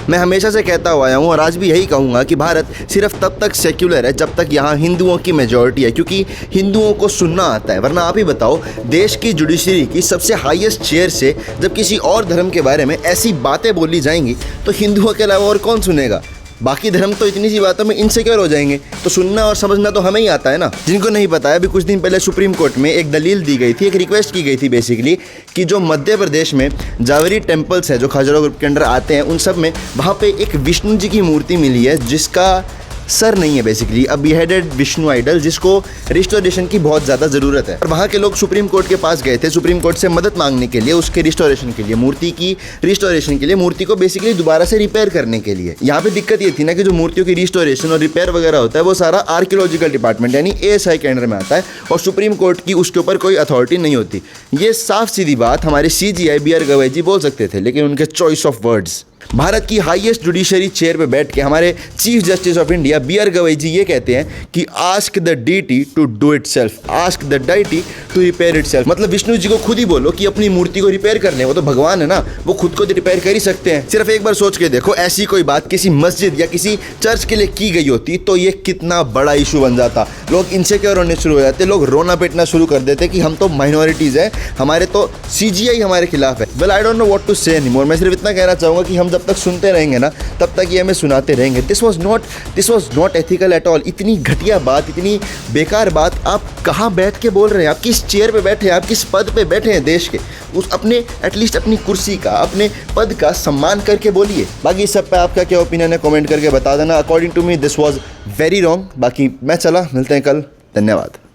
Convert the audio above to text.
मैं हमेशा से कहता हुआ आया हूँ और आज भी यही कहूँगा कि भारत सिर्फ तब तक सेक्युलर है जब तक यहाँ हिंदुओं की मेजॉरिटी है, क्योंकि हिंदुओं को सुनना आता है। वरना आप ही बताओ, देश की जुडिशरी की सबसे हाईएस्ट चेयर से जब किसी और धर्म के बारे में ऐसी बातें बोली जाएंगी तो हिंदुओं के अलावा और कौन सुनेगा। बाकी धर्म तो इतनी सी बातों में इनसिक्योर हो जाएंगे, तो सुनना और समझना तो हमें ही आता है ना। जिनको नहीं पता है, अभी कुछ दिन पहले सुप्रीम कोर्ट में एक दलील दी गई थी, एक रिक्वेस्ट की गई थी बेसिकली, कि जो मध्य प्रदेश में जावरी टेम्पल्स है जो खजुराहो ग्रुप के अंडर आते हैं, उन सब में वहाँ पे एक विष्णु जी की मूर्ति मिली है जिसका सर नहीं है, basically a beheaded Vishnu idol, जिसको रिस्टोरेशन की बहुत ज़्यादा ज़रूरत है। और वहाँ के लोग सुप्रीम कोर्ट के पास गए थे सुप्रीम कोर्ट से मदद मांगने के लिए, उसके रिस्टोरेशन के लिए, मूर्ति की रिस्टोरेशन के लिए, मूर्ति को बेसिकली दोबारा से रिपेयर करने के लिए। यहाँ पे दिक्कत ये थी ना कि जो मूर्तियों की रिस्टोरेशन और रिपेयर वगैरह होता है वो सारा आर्कियोलॉजिकल डिपार्टमेंट यानी ASI के अंडर में आता है और सुप्रीम कोर्ट की उसके ऊपर कोई अथॉरिटी नहीं होती। ये साफ सीधी बात हमारे CGI BR गवई जी बोल सकते थे, लेकिन उनके चॉइस ऑफ वर्ड्स। भारत की हाईएस्ट जुडिशरी चेयर पे बैठ के हमारे chief justice of India BR Gavai ji ये कहते हैं कि ask the deity to do itself, ask the deity to repair itself. मतलब विष्णु जी को खुद ही बोलो कि अपनी मूर्ति को रिपेयर कर लें, वो तो भगवान है ना, वो खुद को रिपेयर कर ही सकते हैं। सिर्फ एक बार सोच के देखो, ऐसी कोई बात किसी मस्जिद या किसी चर्च के लिए की गई होती तो ये कितना बड़ा इशू बन जाता। लोग इनसिक्योर होने शुरू हो जाते, लोग रोना पिटना शुरू कर देते कि हम तो माइनॉरिटीज़ हैं, हमारे तो CGI हमारे खिलाफ है। Well I don't know what to say anymore. मैं सिर्फ इतना कहना चाहूँगा कि हम जब तक सुनते रहेंगे ना तब तक ये हमें सुनाते रहेंगे। This was not ethical at all. इतनी घटिया बात, इतनी बेकार बात आप कहाँ बैठ के बोल रहे हैं? आप किस चेयर पे बैठे हैं? आप किस पद पे बैठे हैं देश के? उस अपने एटलीस्ट अपनी कुर्सी का, अपने पद का सम्मान करके बोलिए। बाकी इस सब पे आपका क्या ओपिनियन है कमेंट करके बता देना। According to me this was very wrong. बाकी मैं चला, मिलते हैं कल। धन्यवाद।